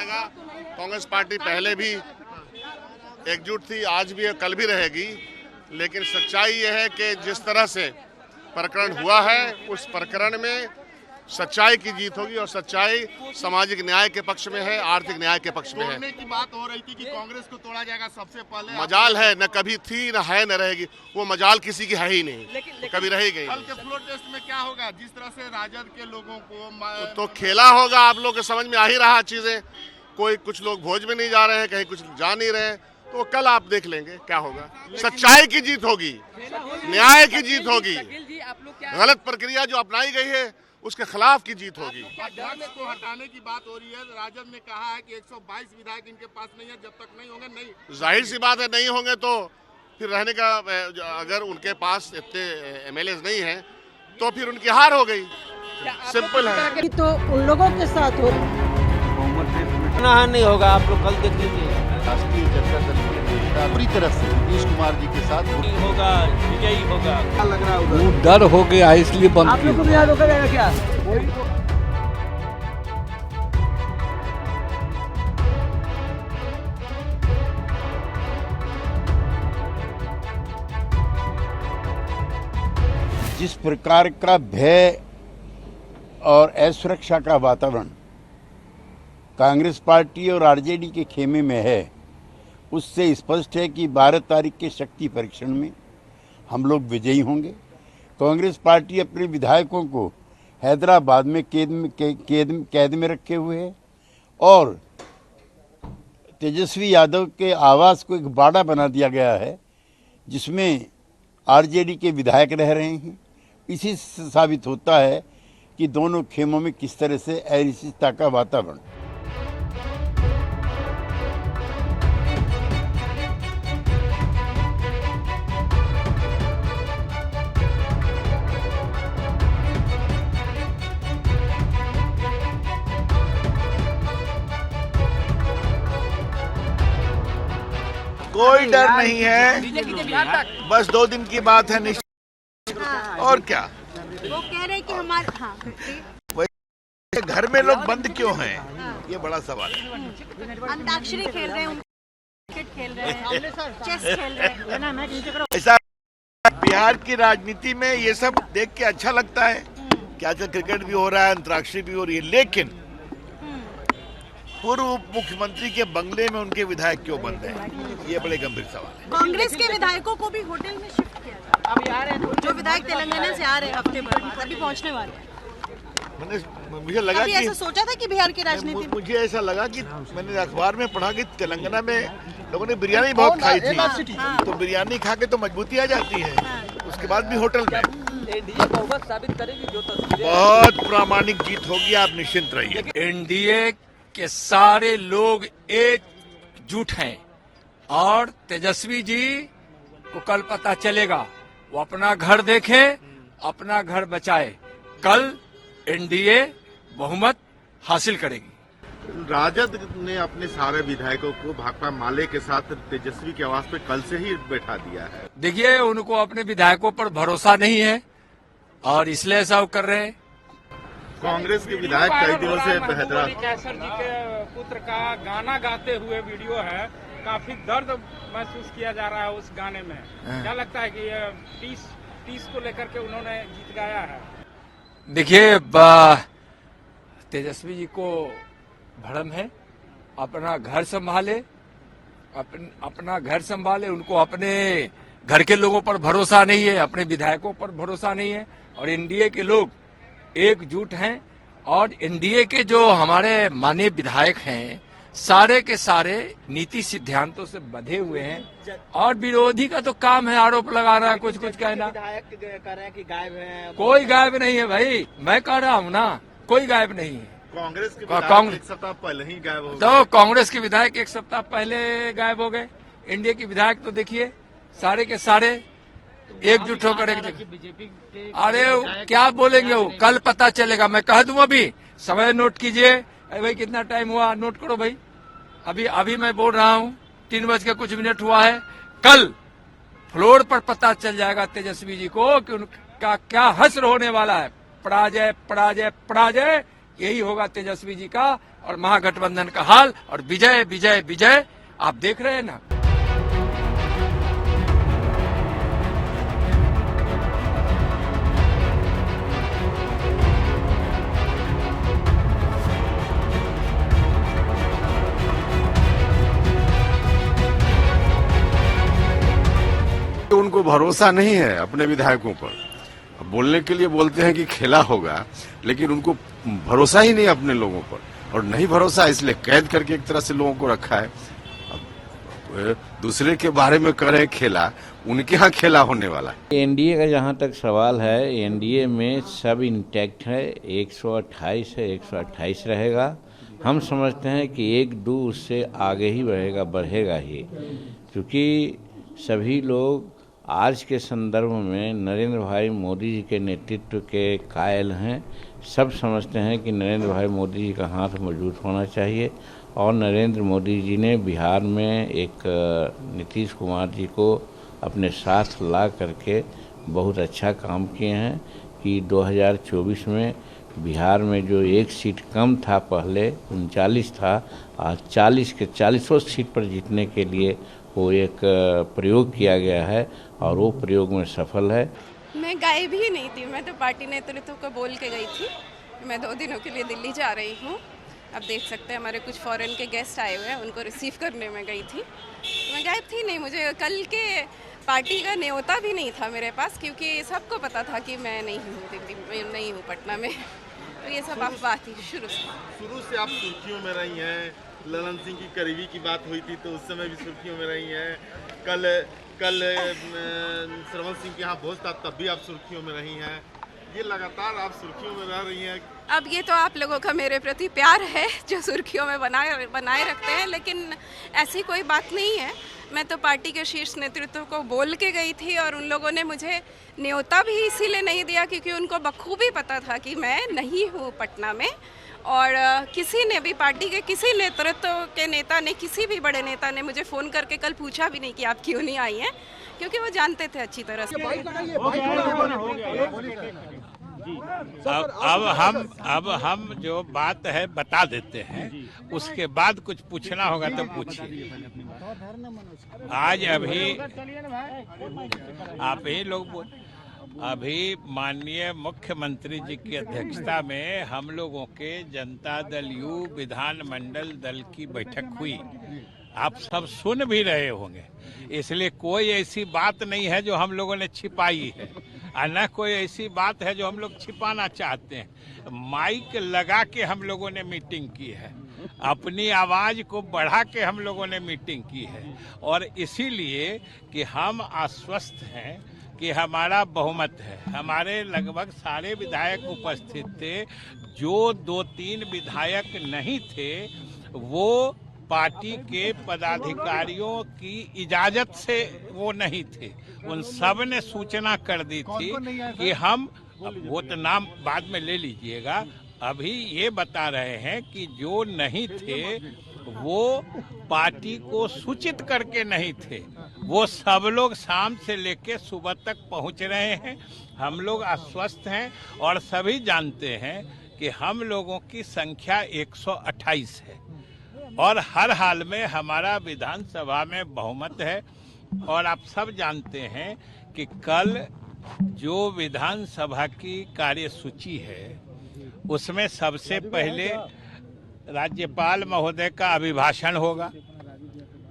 जाएगा। कांग्रेस पार्टी पहले भी एकजुट थी, आज भी है, कल भी रहेगी। लेकिन सच्चाई यह है कि जिस तरह से प्रकरण हुआ है उस प्रकरण में सच्चाई की जीत होगी और सच्चाई सामाजिक न्याय के पक्ष में है, आर्थिक न्याय के पक्ष में है। तोड़ने की बात हो रही थी कि कांग्रेस को तोड़ा जाएगा, सबसे पहले मजाल है, न कभी थी न है न रहेगी। वो मजाल किसी की है ही नहीं, कभी रहेगी। कल के फ्लोर टेस्ट में क्या होगा? जिस तरह से राजद के लोगों को तो खेला होगा, आप लोग के समझ में आ ही रहा चीजें। कोई कुछ लोग भोज में नहीं जा रहे हैं, कहीं कुछ जा नहीं रहे हैं, तो कल आप देख लेंगे क्या होगा। सच्चाई की जीत होगी, न्याय की जीत होगी। गलत प्रक्रिया जो अपनाई गई है उसके खिलाफ की जीत होगी। अध्यक्ष को हटाने की बात हो रही है। राजद ने कहा है कि 122 विधायक इनके पास नहीं है, जब तक नहीं होंगे नहीं। जाहिर सी बात है, नहीं होंगे तो फिर रहने का, अगर उनके पास इतने एमएलए नहीं हैं तो फिर उनकी हार हो गई, सिंपल है। तो उन लोगों के साथ हो नहीं होगा, आप लोग कल देख लीजिए। राष्ट्रीय जनता दल के नेता पूरी तरह से नीतीश कुमार जी के साथ होगा, विजयी होगा। क्या लग रहा है? वो डर हो गया इसलिए बंद आप लोग को भी याद होगा क्या? जिस प्रकार का भय और असुरक्षा का वातावरण कांग्रेस पार्टी और आरजेडी के खेमे में है, उससे स्पष्ट है कि 12 तारीख के शक्ति परीक्षण में हम लोग विजयी होंगे। कांग्रेस पार्टी अपने विधायकों को हैदराबाद में कैद में रखे हुए है और तेजस्वी यादव के आवास को एक बाड़ा बना दिया गया है जिसमें आरजेडी के विधायक रह रहे हैं। इसी से साबित होता है कि दोनों खेमों में किस तरह से अनिश्चितता का वातावरण। कोई डर नहीं है, बस 2 दिन की बात है निश्चित। और क्या वो कह रहे हैं कि हमारे घर में लोग बंद क्यों हैं, ये बड़ा सवाल है। अंताक्षरी खेल रहे हैं, क्रिकेट खेल रहे हैं, चेस खेल रहे हैं। ऐसा बिहार की राजनीति में ये सब देख के अच्छा लगता है कि आजकल क्रिकेट भी हो रहा है, अंतर्राष्ट्रीय भी हो रही है, लेकिन पूर्व मुख्यमंत्री के बंगले में उनके विधायक क्यों बंद हैं, ये बड़े गंभीर सवाल है। कांग्रेस के विधायकों को भी होटल में शिफ्ट किया जाए। अभी आ रहे हैं जो विधायक तेलंगाना से आ रहे हैं, हफ्ते भर बाद अभी पहुंचने वाले हैं। मुझे लगा कि ऐसा सोचा था कि बिहार की राजनीति मुझे ऐसा लगा कि मैंने अखबार में पढ़ा कि तेलंगाना में लोगों ने बिरयानी बहुत खाई थी, तो बिरयानी खा के तो मजबूती आ जाती है, उसके बाद भी होटल में। एनडीए बहुमत साबित करेगी जो बहुत प्रामाणिक जीत होगी, आप निश्चिंत रहिए। एनडीए के सारे लोग एकजुट हैं और तेजस्वी जी को कल पता चलेगा, वो अपना घर देखे, अपना घर बचाए। कल एनडीए बहुमत हासिल करेगी। राजद ने अपने सारे विधायकों को भाकपा माले के साथ तेजस्वी के आवास पे कल से ही बैठा दिया है। देखिए, उनको अपने विधायकों पर भरोसा नहीं है और इसलिए ऐसा वो कर रहे हैं। कांग्रेस के विधायक कई दिनों से हैदराबाद कैसर जी के पुत्र का गाना गाते हुए वीडियो है, काफी दर्द महसूस किया जा रहा है उस गाने में। क्या लगता है कि ये पीस को लेकर के उन्होंने गीत गाया है? देखिए, तेजस्वी जी को भ्रम है, अपना घर संभाले, अपना घर संभाले। उनको अपने घर के लोगों पर भरोसा नहीं है, अपने विधायकों पर भरोसा नहीं है और एनडीए के लोग एकजुट हैं और एनडीए के जो हमारे माननीय विधायक हैं सारे के सारे नीति सिद्धांतों से बंधे हुए हैं और विरोधी का तो काम है आरोप लगाना, कुछ कहना। विधायक कह रहे हैं कि गायब है। कोई गायब नहीं है भाई, मैं कह रहा हूँ ना, कोई गायब नहीं है। कांग्रेस के विधायक एक सप्ताह पहले ही गायब हो गए। तो कांग्रेस के विधायक एक सप्ताह पहले गायब हो गए। एनडीए के विधायक तो देखिए सारे के सारे एकजुट होकर एक जगह। अरे क्या बोलेंगे वो, कल पता चलेगा। मैं कह दूं, अभी समय नोट कीजिए। अरे भाई कितना टाइम हुआ, नोट करो भाई। अभी मैं बोल रहा हूँ 3:00 हुआ है। कल फ्लोर पर पता चल जाएगा तेजस्वी जी को कि उनका क्या हश्र होने वाला है। पराजय पराजय पराजय, यही होगा तेजस्वी जी का और महागठबंधन का हाल। और विजय विजय विजय आप देख रहे हैं ना। उनको भरोसा नहीं है अपने विधायकों पर। बोलने के लिए बोलते हैं कि खेला होगा, लेकिन उनको भरोसा ही नहीं अपने लोगों पर, और नहीं भरोसा इसलिए कैद करके एक तरह से लोगों को रखा है। अब दूसरे के बारे में करें खेला, उनके यहाँ खेला होने वाला है। एनडीए का जहाँ तक सवाल है, एनडीए में सब इंटैक्ट है, 128 है, 128 रहेगा। हम समझते हैं कि 1-2 उससे आगे ही बढ़ेगा ही, क्योंकि सभी लोग आज के संदर्भ में नरेंद्र भाई मोदी जी के नेतृत्व के कायल हैं। सब समझते हैं कि नरेंद्र भाई मोदी जी का हाथ मजबूत होना चाहिए, और नरेंद्र मोदी जी ने बिहार में एक नीतीश कुमार जी को अपने साथ ला करके बहुत अच्छा काम किए हैं कि 2024 में बिहार में जो एक सीट कम था, पहले 39 था, आज 40 के 40 सीट पर जीतने के लिए वो एक प्रयोग किया गया है, और वो प्रयोग में सफल है। मैं गायब ही नहीं थी, मैं तो पार्टी नेतृत्व को बोल के गई थी। मैं 2 दिनों के लिए दिल्ली जा रही हूँ। अब देख सकते हैं हमारे कुछ फॉरेन के गेस्ट आए हुए हैं, उनको रिसीव करने में गई थी। मैं गायब थी नहीं, मुझे कल के पार्टी का न्योता भी नहीं था मेरे पास, क्योंकि सबको पता था कि मैं नहीं हूँ दिल्ली में, नहीं हूँ पटना में। तो ये सब अफवाह थी शुरू से आप सुर्खियों में रही हैं। ललन सिंह की करीबी की बात हुई थी तो उस समय भी सुर्खियों में रही हैं। कल श्रवण सिंह के यहाँ भोज था, तब भी आप सुर्खियों में रही हैं। ये लगातार आप सुर्खियों में रह रही हैं। अब ये तो आप लोगों का मेरे प्रति प्यार है जो सुर्खियों में बनाए रखते हैं, लेकिन ऐसी कोई बात नहीं है। मैं तो पार्टी के शीर्ष नेतृत्व को बोल के गई थी, और उन लोगों ने मुझे न्योता भी इसीलिए नहीं दिया क्योंकि उनको बखूबी पता था कि मैं नहीं हूँ पटना में। और किसी ने भी, पार्टी के किसी नेतृत्व के नेता ने, किसी भी बड़े नेता ने मुझे फ़ोन करके कल पूछा भी नहीं कि आप क्यों नहीं आई हैं, क्योंकि वो जानते थे अच्छी तरह से। अब हम जो बात है बता देते हैं, उसके बाद कुछ पूछना होगा तो पूछिए। आज अभी आप ही लोग अभी माननीय मुख्यमंत्री जी की अध्यक्षता में हम लोगों के जनता दल यू विधानमंडल दल की बैठक हुई। आप सब सुन भी रहे होंगे, इसलिए कोई ऐसी बात नहीं है जो हम लोगों ने छिपाई है, और न कोई ऐसी बात है जो हम लोग छिपाना चाहते हैं। माइक लगा के हम लोगों ने मीटिंग की है, अपनी आवाज को बढ़ा के हम लोगों ने मीटिंग की है, और इसीलिए कि हम आश्वस्त हैं कि हमारा बहुमत है। हमारे लगभग सारे विधायक उपस्थित थे। जो 2-3 विधायक नहीं थे वो पार्टी के पदाधिकारियों की इजाजत से वो नहीं थे। उन सब ने सूचना कर दी थी कि हम, वो तो नाम बाद में ले लीजिएगा, अभी ये बता रहे हैं कि जो नहीं थे वो पार्टी को सूचित करके नहीं थे। वो सब लोग शाम से लेके सुबह तक पहुंच रहे हैं। हम लोग आश्वस्त हैं और सभी जानते हैं कि हम लोगों की संख्या 128 है, और हर हाल में हमारा विधानसभा में बहुमत है। और आप सब जानते हैं कि कल जो विधानसभा की कार्यसूची है उसमें सबसे पहले राज्यपाल महोदय का अभिभाषण होगा।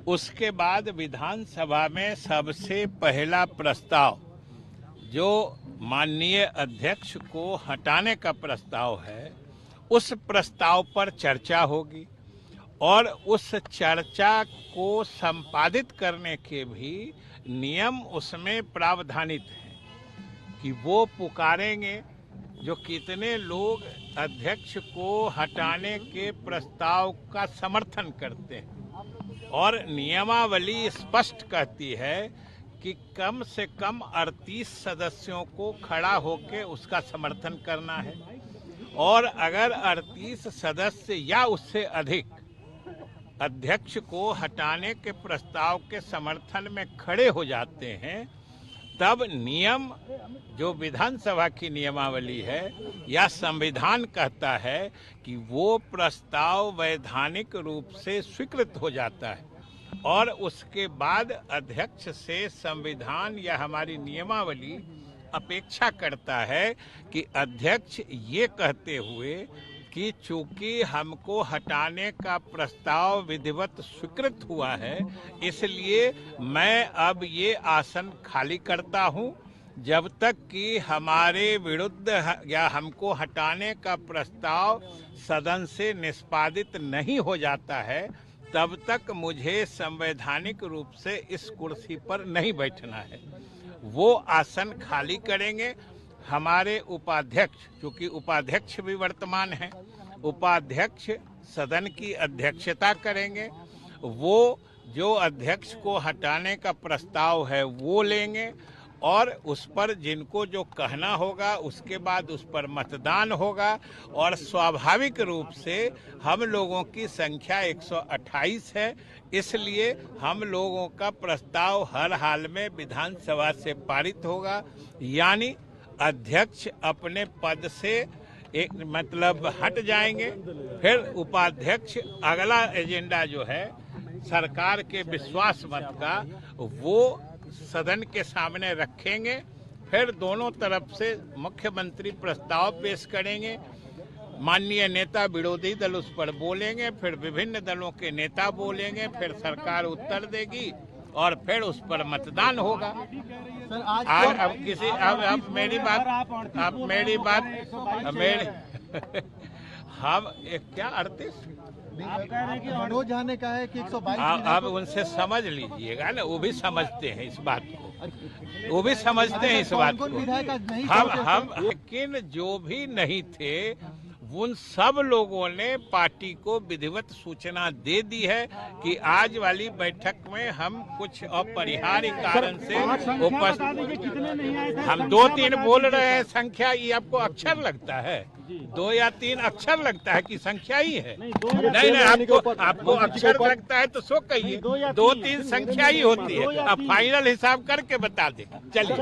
उसके बाद विधानसभा में सबसे पहला प्रस्ताव जो माननीय अध्यक्ष को हटाने का प्रस्ताव है, उस प्रस्ताव पर चर्चा होगी, और उस चर्चा को संपादित करने के भी नियम उसमें प्रावधानित हैं कि वो पुकारेंगे जो कितने लोग अध्यक्ष को हटाने के प्रस्ताव का समर्थन करते हैं। और नियमावली स्पष्ट कहती है कि कम से कम 38 सदस्यों को खड़ा होकर उसका समर्थन करना है, और अगर 38 सदस्य या उससे अधिक अध्यक्ष को हटाने के प्रस्ताव के समर्थन में खड़े हो जाते हैं तब नियम जो विधानसभा की नियमावली है या संविधान कहता है कि वो प्रस्ताव वैधानिक रूप से स्वीकृत हो जाता है और उसके बाद अध्यक्ष से संविधान या हमारी नियमावली अपेक्षा करता है कि अध्यक्ष ये कहते हुए कि चूंकि हमको हटाने का प्रस्ताव विधिवत स्वीकृत हुआ है, इसलिए मैं अब ये आसन खाली करता हूं जब तक कि हमारे विरुद्ध या हमको हटाने का प्रस्ताव सदन से निष्पादित नहीं हो जाता है, तब तक मुझे संवैधानिक रूप से इस कुर्सी पर नहीं बैठना है। वो आसन खाली करेंगे। हमारे उपाध्यक्ष, क्योंकि उपाध्यक्ष भी वर्तमान हैं, उपाध्यक्ष सदन की अध्यक्षता करेंगे। वो जो अध्यक्ष को हटाने का प्रस्ताव है वो लेंगे और उस पर जिनको जो कहना होगा उसके बाद उस पर मतदान होगा और स्वाभाविक रूप से हम लोगों की संख्या 128 है, इसलिए हम लोगों का प्रस्ताव हर हाल में विधानसभा से पारित होगा। यानी अध्यक्ष अपने पद से एक मतलब हट जाएंगे। फिर उपाध्यक्ष अगला एजेंडा जो है सरकार के विश्वास मत का वो सदन के सामने रखेंगे। फिर दोनों तरफ से मुख्यमंत्री प्रस्ताव पेश करेंगे, माननीय नेता विरोधी दल उस पर बोलेंगे, फिर विभिन्न दलों के नेता बोलेंगे, फिर सरकार उत्तर देगी और फिर उस पर मतदान होगा। आज अब मेरी बात हम क्या 38 आप कह रहे हैं कि मनोज झा ने कहा है कि 122 अब उनसे समझ लीजिएगा ना, वो भी समझते हैं इस बात को, वो भी समझते हैं इस बात को। हम लेकिन जो भी नहीं थे उन सब लोगों ने पार्टी को विधिवत सूचना दे दी है कि आज वाली बैठक में हम कुछ अपरिहार्य कारण से उपस्थित, हम 2-3 बोल रहे हैं संख्या, ये आपको अक्षर लगता है? 2 या 3 अक्षर लगता है कि संख्या ही है? नहीं, आपको अक्षर लगता है तो सो कहिए, 2-3 संख्या ही होती है। अब फाइनल हिसाब करके बता दे। चलिए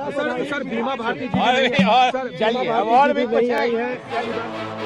सर बीमा भारती और चलिए अब और भी कुछ है।